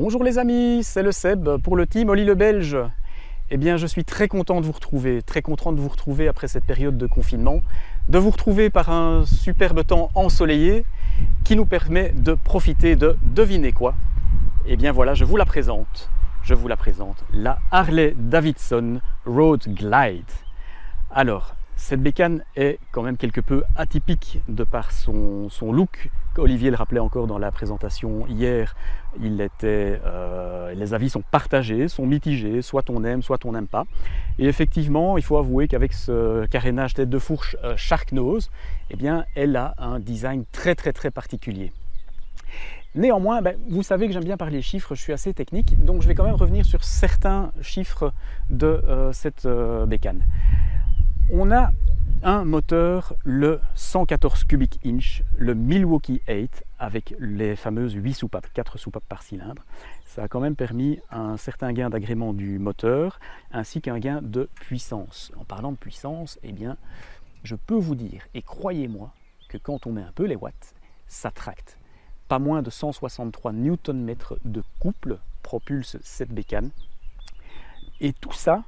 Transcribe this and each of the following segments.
Bonjour les amis, c'est le Seb pour le team Oli le Belge. Eh bien, je suis très content de vous retrouver, après cette période de confinement, de vous retrouver par un superbe temps ensoleillé qui nous permet de profiter de, devinez quoi? Eh bien voilà, je vous la présente, la Harley Davidson Road Glide. Alors, cette bécane est quand même quelque peu atypique de par son look. Olivier le rappelait encore dans la présentation hier, les avis sont partagés, sont mitigés, soit on aime, soit on n'aime pas. Et effectivement, il faut avouer qu'avec ce carénage tête de fourche Shark Nose, eh bien, elle a un design très particulier. Néanmoins, vous savez que j'aime bien parler chiffres, je suis assez technique, donc je vais quand même revenir sur certains chiffres de cette bécane. On a un moteur, le 114 cubic inch, le Milwaukee 8, avec les fameuses 8 soupapes, 4 soupapes par cylindre. Ça a quand même permis un certain gain d'agrément du moteur, ainsi qu'un gain de puissance. En parlant de puissance, eh bien, je peux vous dire, et croyez-moi, que quand on met un peu les watts, ça tracte. Pas moins de 163 Nm de couple propulse cette bécane. Et tout ça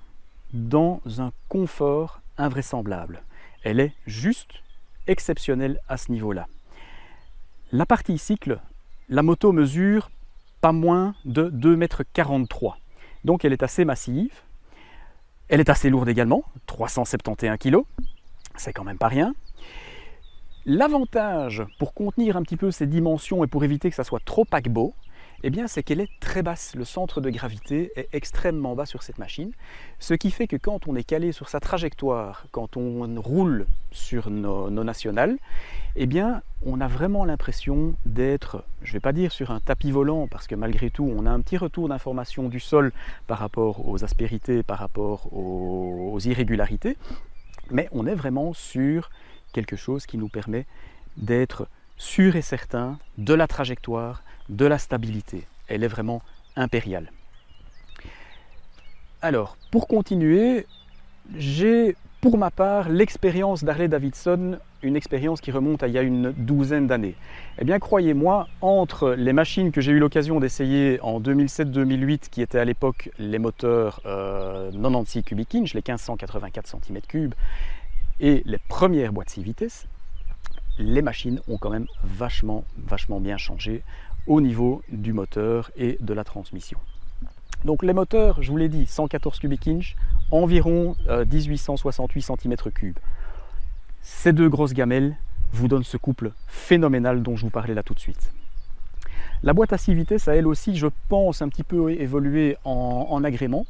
dans un confort invraisemblable. Elle est juste exceptionnelle à ce niveau-là. La partie cycle, la moto mesure pas moins de 2,43 m. Donc elle est assez massive. Elle est assez lourde également, 371 kg. C'est quand même pas rien. L'avantage pour contenir un petit peu ces dimensions et pour éviter que ça soit trop paquebot, eh bien, c'est qu'elle est très basse. Le centre de gravité est extrêmement bas sur cette machine, ce qui fait que quand on est calé sur sa trajectoire, quand on roule sur nos nationales, eh bien, on a vraiment l'impression d'être, je ne vais pas dire sur un tapis volant, parce que malgré tout, on a un petit retour d'information du sol par rapport aux aspérités, par rapport aux irrégularités, mais on est vraiment sur quelque chose qui nous permet d'être sûr et certain de la trajectoire, de la stabilité. Elle est vraiment impériale. Alors, pour continuer, j'ai pour ma part l'expérience d'Harley Davidson, une expérience qui remonte à il y a une douzaine d'années. Eh bien, croyez-moi, entre les machines que j'ai eu l'occasion d'essayer en 2007-2008, qui étaient à l'époque les moteurs 96 cubic inch, les 1584 cm3, et les premières boîtes 6 vitesses, les machines ont quand même vachement bien changé au niveau du moteur et de la transmission. Donc les moteurs, je vous l'ai dit, 114 cubic inch, environ 1868 cm3. Ces deux grosses gamelles vous donnent ce couple phénoménal dont je vous parlais là tout de suite. La boîte à 6 vitesses a elle aussi, je pense, un petit peu évolué en agrément.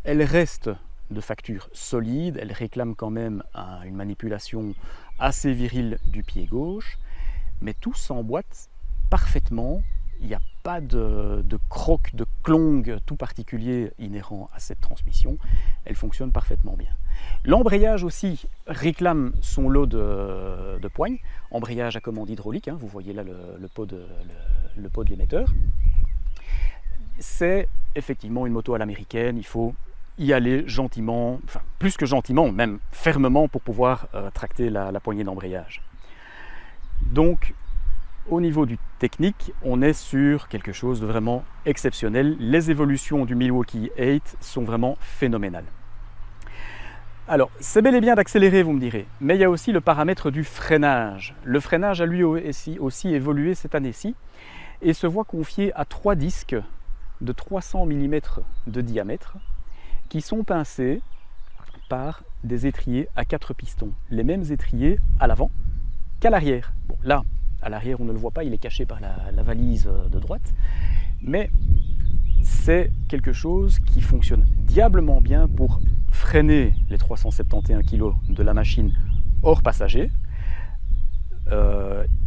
Elle reste de facture solide, elle réclame quand même une manipulation assez virile du pied gauche, mais tout s'emboîte parfaitement. Il n'y a pas de croc, de clong tout particulier inhérent à cette transmission. Elle fonctionne parfaitement bien. L'embrayage aussi réclame son lot de poignes. Embrayage à commande hydraulique, vous voyez là le pot de l'émetteur. C'est effectivement une moto à l'américaine, il faut y aller gentiment, enfin plus que gentiment, même fermement pour pouvoir tracter la poignée d'embrayage. Donc, au niveau du technique, on est sur quelque chose de vraiment exceptionnel. Les évolutions du Milwaukee 8 sont vraiment phénoménales. Alors, c'est bel et bien d'accélérer, vous me direz, mais il y a aussi le paramètre du freinage. Le freinage a lui aussi évolué cette année-ci et se voit confié à 3 disques de 300 mm de diamètre qui sont pincés par des étriers à 4 pistons. Les mêmes étriers à l'avant qu'à l'arrière. Bon, là, à l'arrière, on ne le voit pas, il est caché par la valise de droite. Mais c'est quelque chose qui fonctionne diablement bien pour freiner les 371 kg de la machine hors passager.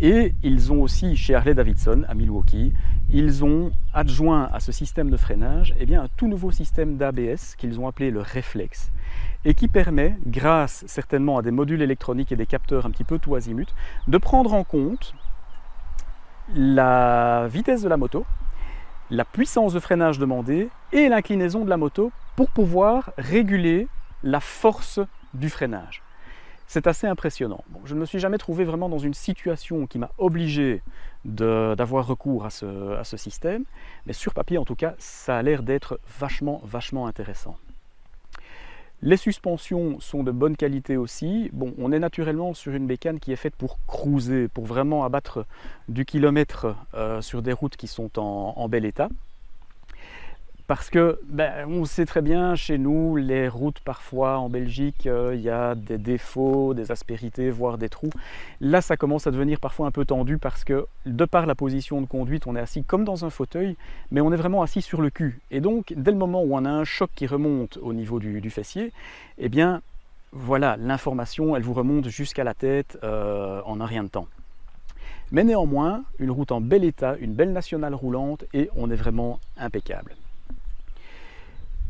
Et ils ont aussi, chez Harley Davidson, à Milwaukee, ils ont adjoint à ce système de freinage un tout nouveau système d'ABS qu'ils ont appelé le Reflex et qui permet, grâce certainement à des modules électroniques et des capteurs un petit peu tout azimut, de prendre en compte la vitesse de la moto, la puissance de freinage demandée et l'inclinaison de la moto pour pouvoir réguler la force du freinage. C'est assez impressionnant. Bon, je ne me suis jamais trouvé vraiment dans une situation qui m'a obligé d'avoir recours à ce système, mais sur papier en tout cas, ça a l'air d'être vachement intéressant. Les suspensions sont de bonne qualité aussi. Bon, on est naturellement sur une bécane qui est faite pour cruiser, pour vraiment abattre du kilomètre sur des routes qui sont en bel état. Parce que, on sait très bien, chez nous, les routes parfois en Belgique, il y a des défauts, des aspérités, voire des trous. Là, ça commence à devenir parfois un peu tendu parce que, de par la position de conduite, on est assis comme dans un fauteuil, mais on est vraiment assis sur le cul. Et donc, dès le moment où on a un choc qui remonte au niveau du fessier, eh bien, voilà, l'information, elle vous remonte jusqu'à la tête en un rien de temps. Mais néanmoins, une route en bel état, une belle nationale roulante, et on est vraiment impeccable.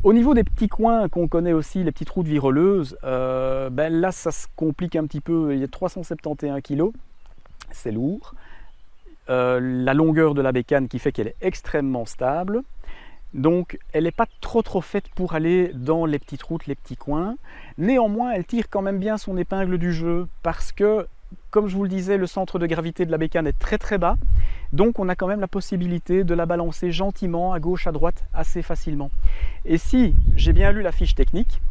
Au niveau des petits coins qu'on connaît aussi, les petites routes viroleuses, là ça se complique un petit peu. Il y a 371 kg, c'est lourd. La longueur de la bécane qui fait qu'elle est extrêmement stable. Donc elle n'est pas trop faite pour aller dans les petites routes, les petits coins. Néanmoins, elle tire quand même bien son épingle du jeu parce que, comme je vous le disais, le centre de gravité de la bécane est très bas. Donc on a quand même la possibilité de la balancer gentiment à gauche, à droite, assez facilement. Et si j'ai bien lu la fiche technique,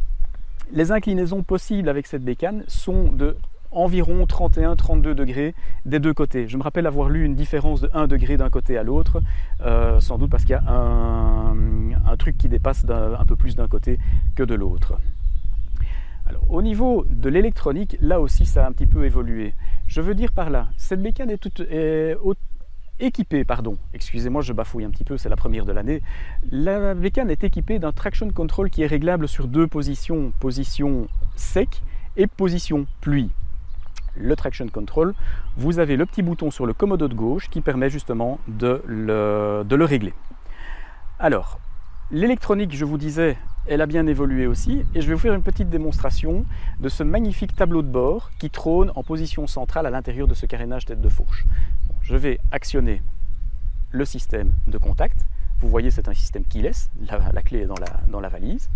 les inclinaisons possibles avec cette bécane sont de environ 31-32 degrés des deux côtés. Je me rappelle avoir lu une différence de 1 degré d'un côté à l'autre, sans doute parce qu'il y a un truc qui dépasse un peu plus d'un côté que de l'autre. Alors, au niveau de l'électronique, là aussi ça a un petit peu évolué. Je veux dire par là, cette bécane est équipée, excusez-moi je bafouille un petit peu, c'est la première de l'année. La bécane est équipée d'un traction control qui est réglable sur deux positions, position sec et position pluie. Le traction control, vous avez le petit bouton sur le commodo de gauche qui permet justement de le régler. Alors, l'électronique, je vous disais, elle a bien évolué aussi, et je vais vous faire une petite démonstration de ce magnifique tableau de bord qui trône en position centrale à l'intérieur de ce carénage tête de fourche. Bon, je vais actionner le système de contact. Vous voyez, c'est un système keyless, la clé est dans la valise.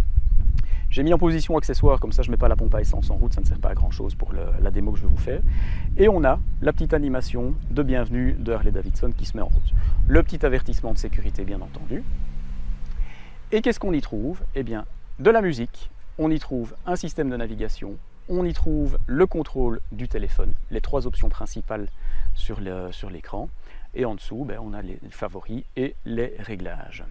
J'ai mis en position accessoire, comme ça je ne mets pas la pompe à essence en route, ça ne sert pas à grand chose pour la démo que je vais vous faire. Et on a la petite animation de bienvenue de Harley-Davidson qui se met en route. Le petit avertissement de sécurité bien entendu. Et qu'est-ce qu'on y trouve? Eh bien, de la musique, on y trouve un système de navigation, on y trouve le contrôle du téléphone, les trois options principales sur l'écran, et en dessous, on a les favoris et les réglages.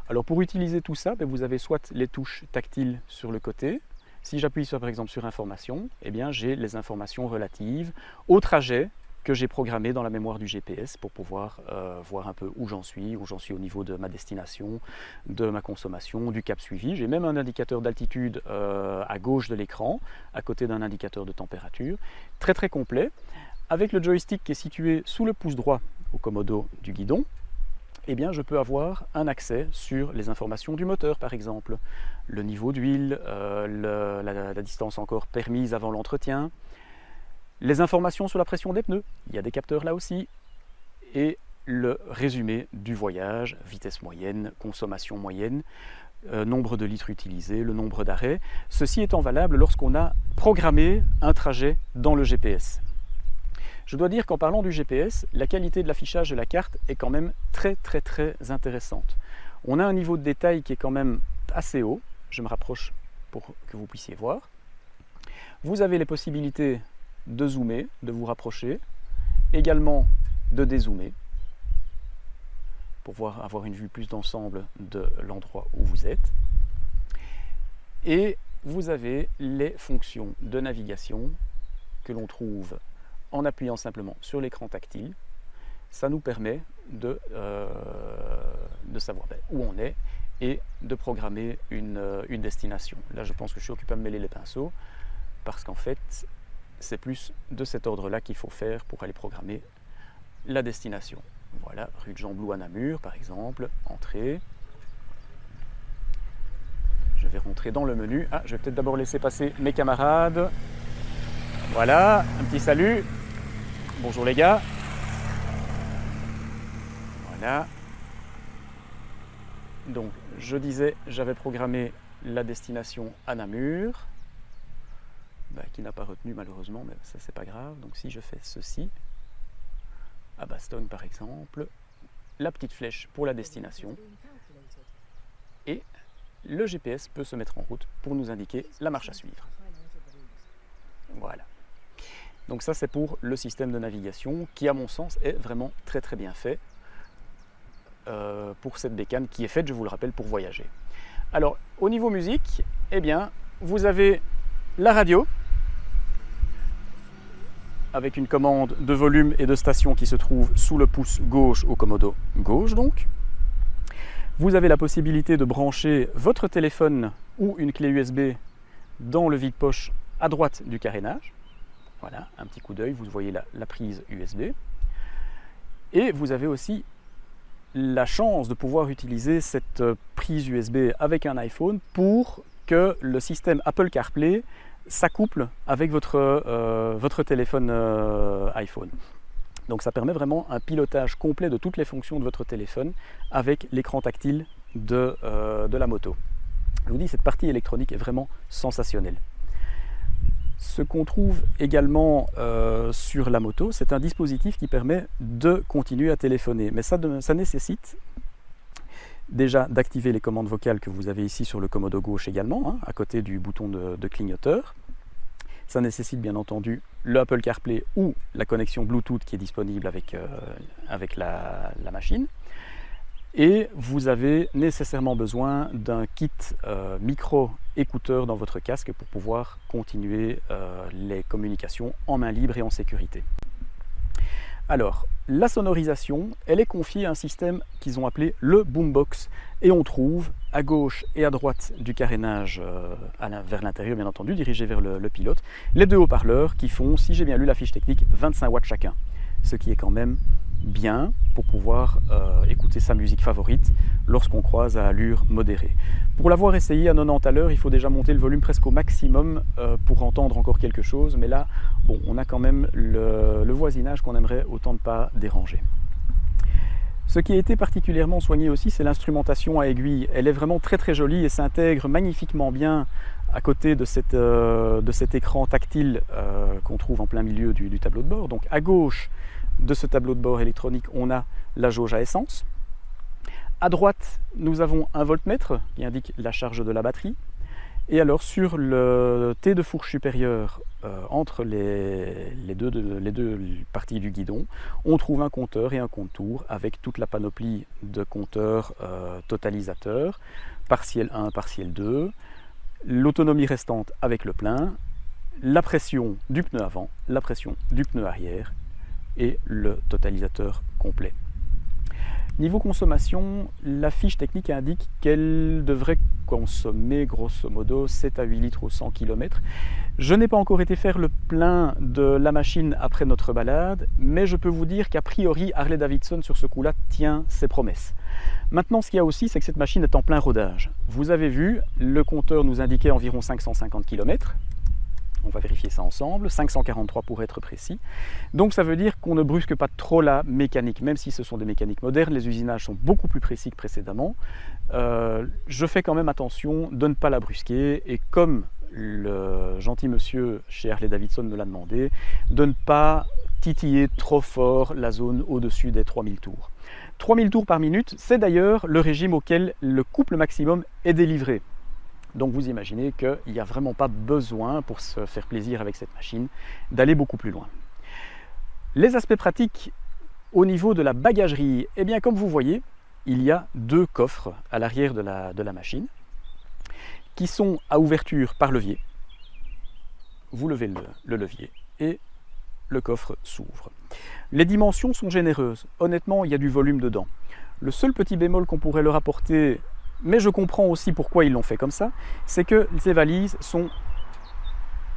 Alors pour utiliser tout ça, vous avez soit les touches tactiles sur le côté. Si j'appuie par exemple sur information, eh bien j'ai les informations relatives au trajet que j'ai programmé dans la mémoire du GPS pour pouvoir voir un peu où j'en suis au niveau de ma destination, de ma consommation, du cap suivi. J'ai même un indicateur d'altitude à gauche de l'écran, à côté d'un indicateur de température. Très complet, avec le joystick qui est situé sous le pouce droit au commodo du guidon. Eh bien, je peux avoir un accès sur les informations du moteur, par exemple, le niveau d'huile, la distance encore permise avant l'entretien, les informations sur la pression des pneus, il y a des capteurs là aussi, et le résumé du voyage, vitesse moyenne, consommation moyenne, nombre de litres utilisés, le nombre d'arrêts, ceci étant valable lorsqu'on a programmé un trajet dans le GPS. Je dois dire qu'en parlant du GPS, la qualité de l'affichage de la carte est quand même très intéressante. On a un niveau de détail qui est quand même assez haut. Je me rapproche pour que vous puissiez voir. Vous avez les possibilités de zoomer, de vous rapprocher, également de dézoomer, pour avoir une vue plus d'ensemble de l'endroit où vous êtes. Et vous avez les fonctions de navigation que l'on trouve en appuyant simplement sur l'écran tactile. Ça nous permet de savoir où on est et de programmer une destination. Là, je pense que je suis occupé à me mêler les pinceaux parce qu'en fait, c'est plus de cet ordre-là qu'il faut faire pour aller programmer la destination. Voilà, rue de Jean Blou à Namur, par exemple, entrée. Je vais rentrer dans le menu. Ah, je vais peut-être d'abord laisser passer mes camarades. Voilà, un petit salut. Bonjour les gars. Voilà. Donc, je disais, j'avais programmé la destination à Namur. qui n'a pas retenu malheureusement, mais ça c'est pas grave. Donc si je fais ceci, à Bastogne par exemple, la petite flèche pour la destination, et le GPS peut se mettre en route pour nous indiquer la marche à suivre. Voilà. Donc ça c'est pour le système de navigation qui à mon sens est vraiment très très bien fait pour cette bécane qui est faite, je vous le rappelle, pour voyager. Alors au niveau musique, eh bien vous avez la radio avec une commande de volume et de station qui se trouve sous le pouce gauche au commodo gauche donc. Vous avez la possibilité de brancher votre téléphone ou une clé USB dans le vide-poche à droite du carénage. Voilà, un petit coup d'œil, vous voyez la prise USB. Et vous avez aussi la chance de pouvoir utiliser cette prise USB avec un iPhone pour que le système Apple CarPlay s'accouple avec votre téléphone iPhone. Donc ça permet vraiment un pilotage complet de toutes les fonctions de votre téléphone avec l'écran tactile de la moto. Je vous dis, cette partie électronique est vraiment sensationnelle. Ce qu'on trouve également sur la moto, c'est un dispositif qui permet de continuer à téléphoner. Mais ça nécessite déjà d'activer les commandes vocales que vous avez ici sur le commodo gauche également, hein, à côté du bouton de clignoteur. Ça nécessite bien entendu le Apple CarPlay ou la connexion Bluetooth qui est disponible avec la machine. Et vous avez nécessairement besoin d'un kit micro-écouteur dans votre casque pour pouvoir continuer les communications en main libre et en sécurité. Alors, la sonorisation, elle est confiée à un système qu'ils ont appelé le Boombox. Et on trouve à gauche et à droite du carénage, vers l'intérieur bien entendu, dirigé vers le pilote, les deux haut-parleurs qui font, si j'ai bien lu la fiche technique, 25 watts chacun. Ce qui est quand même bien pour pouvoir écouter sa musique favorite lorsqu'on croise à allure modérée. Pour l'avoir essayé à 90 à l'heure, il faut déjà monter le volume presque au maximum pour entendre encore quelque chose, mais là, bon, on a quand même le voisinage qu'on aimerait autant ne pas déranger. Ce qui a été particulièrement soigné aussi, c'est l'instrumentation à aiguille. Elle est vraiment très très jolie et s'intègre magnifiquement bien à côté de cet écran tactile qu'on trouve en plein milieu du tableau de bord. Donc à gauche de ce tableau de bord électronique, on a la jauge à essence. À droite, nous avons un voltmètre qui indique la charge de la batterie. Et alors sur le T de fourche supérieure, entre les deux parties du guidon, on trouve un compteur et un compte-tours avec toute la panoplie de compteurs totalisateurs, partiel 1, partiel 2, l'autonomie restante avec le plein, la pression du pneu avant, la pression du pneu arrière et le totalisateur complet. Niveau consommation, la fiche technique indique qu'elle devrait consommer grosso modo 7 à 8 litres au 100 km. Je n'ai pas encore été faire le plein de la machine après notre balade, mais je peux vous dire qu'a priori Harley-Davidson sur ce coup-là tient ses promesses. Maintenant, ce qu'il y a aussi, c'est que cette machine est en plein rodage. Vous avez vu, le compteur nous indiquait environ 550 km. On va vérifier ça ensemble, 543 pour être précis. Donc ça veut dire qu'on ne brusque pas trop la mécanique, même si ce sont des mécaniques modernes, les usinages sont beaucoup plus précis que précédemment. Je fais quand même attention de ne pas la brusquer et comme le gentil monsieur chez Harley-Davidson me l'a demandé, de ne pas titiller trop fort la zone au-dessus des 3000 tours. 3000 tours par minute, c'est d'ailleurs le régime auquel le couple maximum est délivré. Donc vous imaginez qu'il n'y a vraiment pas besoin, pour se faire plaisir avec cette machine, d'aller beaucoup plus loin. Les aspects pratiques au niveau de la bagagerie, eh bien comme vous voyez, il y a deux coffres à l'arrière de la machine qui sont à ouverture par levier. Vous levez le levier et le coffre s'ouvre. Les dimensions sont généreuses. Honnêtement, il y a du volume dedans. Le seul petit bémol qu'on pourrait leur apporter, mais je comprends aussi pourquoi ils l'ont fait comme ça, c'est que ces valises sont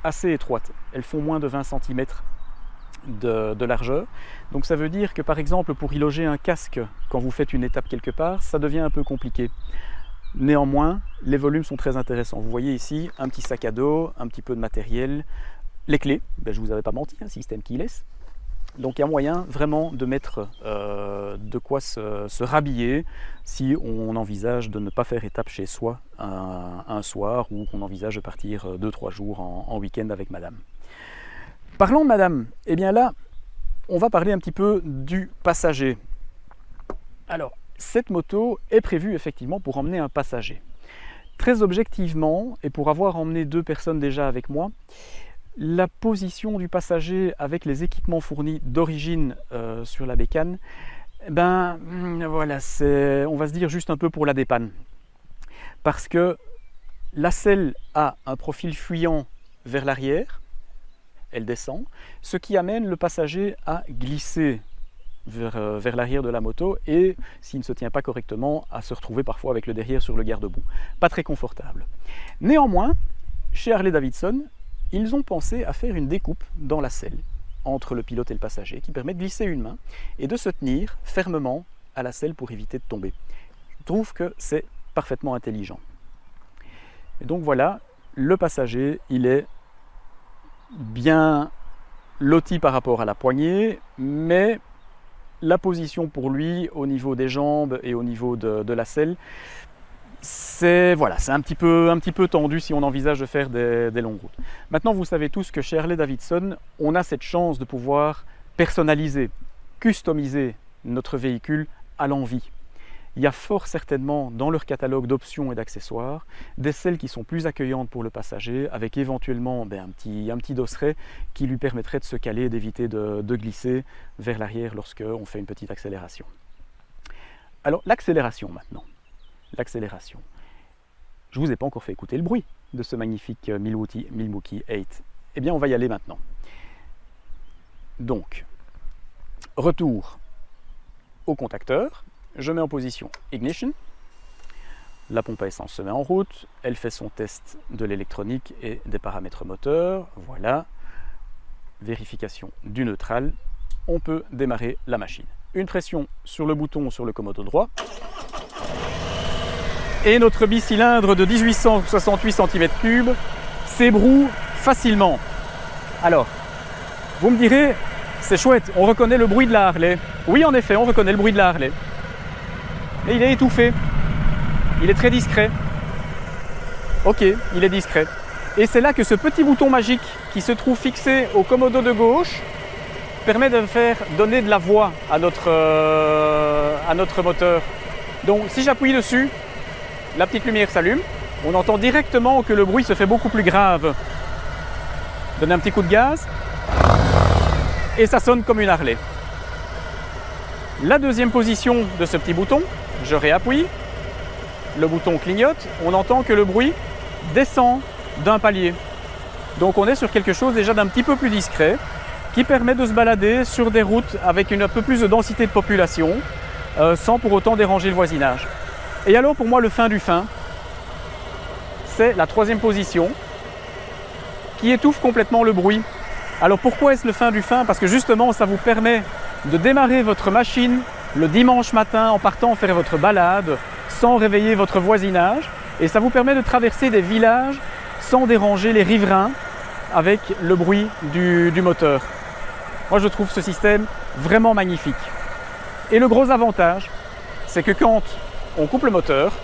assez étroites. Elles font moins de 20 cm de largeur. Donc ça veut dire que par exemple pour y loger un casque quand vous faites une étape quelque part, ça devient un peu compliqué. Néanmoins, les volumes sont très intéressants. Vous voyez ici un petit sac à dos, un petit peu de matériel, les clés, ben, je ne vous avais pas menti, un système keyless. Donc il y a moyen vraiment de mettre de quoi se rhabiller si on envisage de ne pas faire étape chez soi un soir ou qu'on envisage de partir 2-3 jours en week-end avec madame. Parlant de madame, eh bien là, on va parler un petit peu du passager. Alors, cette moto est prévue effectivement pour emmener un passager. Très objectivement, et pour avoir emmené 2 personnes déjà avec moi, la position du passager avec les équipements fournis d'origine sur la bécane, ben voilà, on va se dire juste un peu pour la dépanne. Parce que la selle a un profil fuyant vers l'arrière, elle descend, ce qui amène le passager à glisser vers l'arrière de la moto et, s'il ne se tient pas correctement, à se retrouver parfois avec le derrière sur le garde-boue. Pas très confortable. Néanmoins, chez Harley-Davidson, ils ont pensé à faire une découpe dans la selle entre le pilote et le passager qui permet de glisser une main et de se tenir fermement à la selle pour éviter de tomber. Je trouve que c'est parfaitement intelligent. Et donc voilà, le passager, il est bien loti par rapport à la poignée, mais la position pour lui au niveau des jambes et au niveau de la selle, c'est un petit peu tendu si on envisage de faire des longues routes. Maintenant, vous savez tous que chez Harley-Davidson, on a cette chance de pouvoir personnaliser, customiser notre véhicule à l'envie. Il y a fort certainement dans leur catalogue d'options et d'accessoires des selles qui sont plus accueillantes pour le passager, avec éventuellement un petit dosseret qui lui permettrait de se caler et d'éviter de glisser vers l'arrière lorsqu'on fait une petite accélération. Alors l'accélération maintenant. L'accélération. Je ne vous ai pas encore fait écouter le bruit de ce magnifique Milwaukee 8. Eh bien, on va y aller maintenant. Donc, retour au contacteur. Je mets en position Ignition. La pompe à essence se met en route. Elle fait son test de l'électronique et des paramètres moteurs. Voilà. Vérification du neutral. On peut démarrer la machine. Une pression sur le bouton sur le commodo droit. Et notre bicylindre de 1868 cm3 s'ébroue facilement. Alors, vous me direz, c'est chouette, on reconnaît le bruit de la Harley. Oui, en effet, on reconnaît le bruit de la Harley. Mais il est étouffé. Il est très discret. Ok, il est discret. Et c'est là que ce petit bouton magique qui se trouve fixé au commodo de gauche permet de faire donner de la voix à notre moteur. Donc, si j'appuie dessus, la petite lumière s'allume, on entend directement que le bruit se fait beaucoup plus grave. Donnez un petit coup de gaz et ça sonne comme une Harley. La deuxième position de ce petit bouton, je réappuie, le bouton clignote, on entend que le bruit descend d'un palier. Donc on est sur quelque chose déjà d'un petit peu plus discret qui permet de se balader sur des routes avec un peu plus de densité de population sans pour autant déranger le voisinage. Et alors pour moi le fin du fin, c'est la troisième position qui étouffe complètement le bruit. Alors pourquoi est-ce le fin du fin? Parce que justement ça vous permet de démarrer votre machine le dimanche matin en partant faire votre balade sans réveiller votre voisinage et ça vous permet de traverser des villages sans déranger les riverains avec le bruit du moteur. Moi je trouve ce système vraiment magnifique. Et le gros avantage, c'est que quand on coupe le moteur,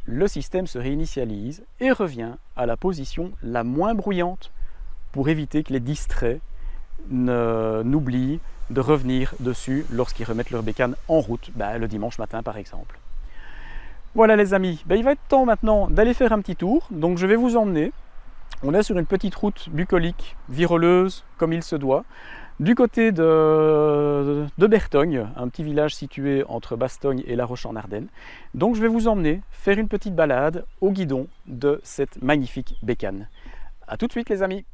le système se réinitialise et revient à la position la moins bruyante pour éviter que les distraits n'oublient de revenir dessus lorsqu'ils remettent leur bécane en route, le dimanche matin par exemple. Voilà les amis, il va être temps maintenant d'aller faire un petit tour, donc je vais vous emmener. On est sur une petite route bucolique, viroleuse comme il se doit, du côté de Bertogne, un petit village situé entre Bastogne et La Roche-en-Ardenne. Donc je vais vous emmener faire une petite balade au guidon de cette magnifique bécane. A tout de suite les amis.